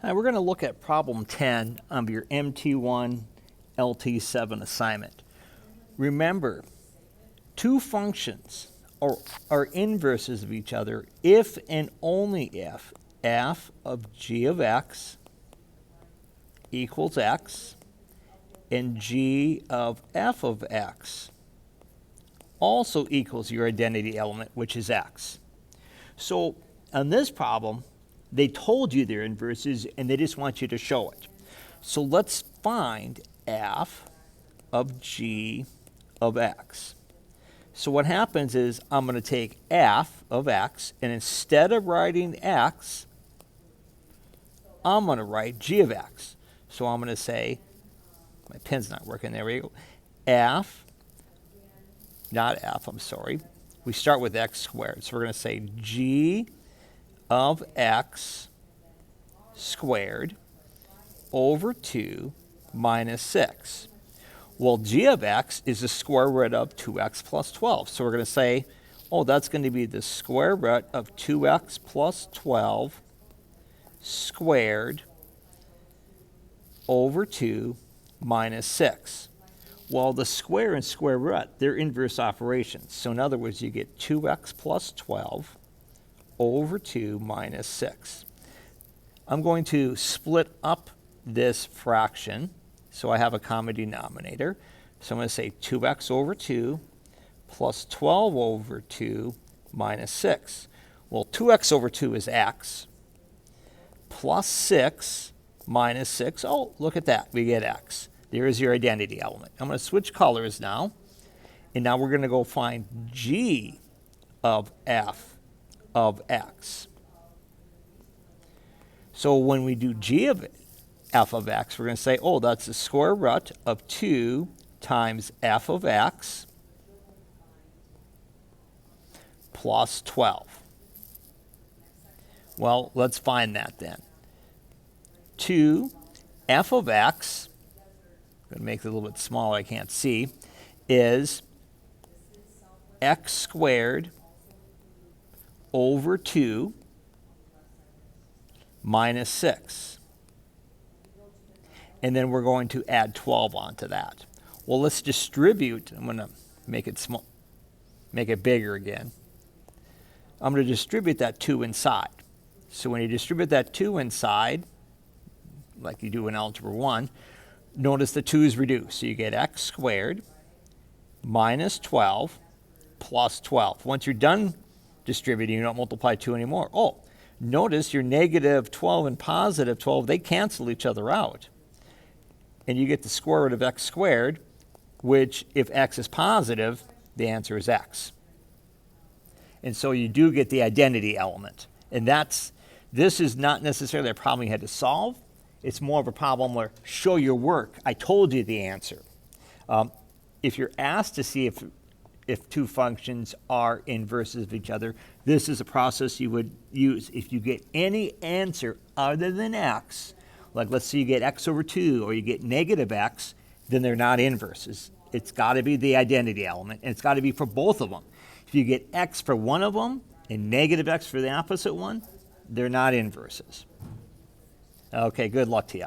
We're going to look at problem 10 of your MT1 LT7 assignment. Remember, two functions are inverses of each other if and only if f of g of x equals x and g of f of x also equals your identity element, which is x. So on this problem, they told you they're inverses and they just want you to show it. So let's find f of g of x. So what happens is I'm going to take f of x, and instead of writing x, I'm going to write g of x. So I'm going to say, my pen's not working, there we go, we start with x squared. So we're going to say g of x squared over 2 minus 6. Well, g of x is the square root of 2x plus 12. So we're going to say, oh, that's going to be the square root of 2x plus 12 squared over 2 minus 6. Well, the square and square root, they're inverse operations. So in other words, you get 2x plus 12 over 2 minus 6. I'm going to split up this fraction so I have a common denominator. So I'm going to say 2x over 2 plus 12 over 2 minus 6. Well, 2x over 2 is x plus 6 minus 6. Oh, look at that. We get x. There is your identity element. I'm going to switch colors now. And now we're going to go find g of f of x. So when we do g of f of x, we're going to say, oh, that's the square root of 2 times f of x plus 12. Well, let's find that then. 2 f of x, I'm going to make it a little bit smaller, I can't see, is x squared over 2 minus 6. And then we're going to add 12 onto that. Well, let's distribute. I'm going to make it small, make it bigger again. I'm going to distribute that 2 inside. So when you distribute that 2 inside, like you do in Algebra 1, notice the 2 is reduced. So you get x squared minus 12 plus 12. Once you're done distributing, you don't multiply 2 anymore. Oh, notice your negative 12 and positive 12, they cancel each other out. And you get the square root of x squared, which if x is positive, the answer is x. And so you do get the identity element. And this is not necessarily a problem you had to solve. It's more of a problem where show your work. I told you the answer. If you're asked to see if two functions are inverses of each other, this is a process you would use. If you get any answer other than x, like let's say you get x over 2 or you get negative x, then they're not inverses. It's got to be the identity element, and it's got to be for both of them. If you get x for one of them and negative x for the opposite one, they're not inverses. Okay, good luck to you.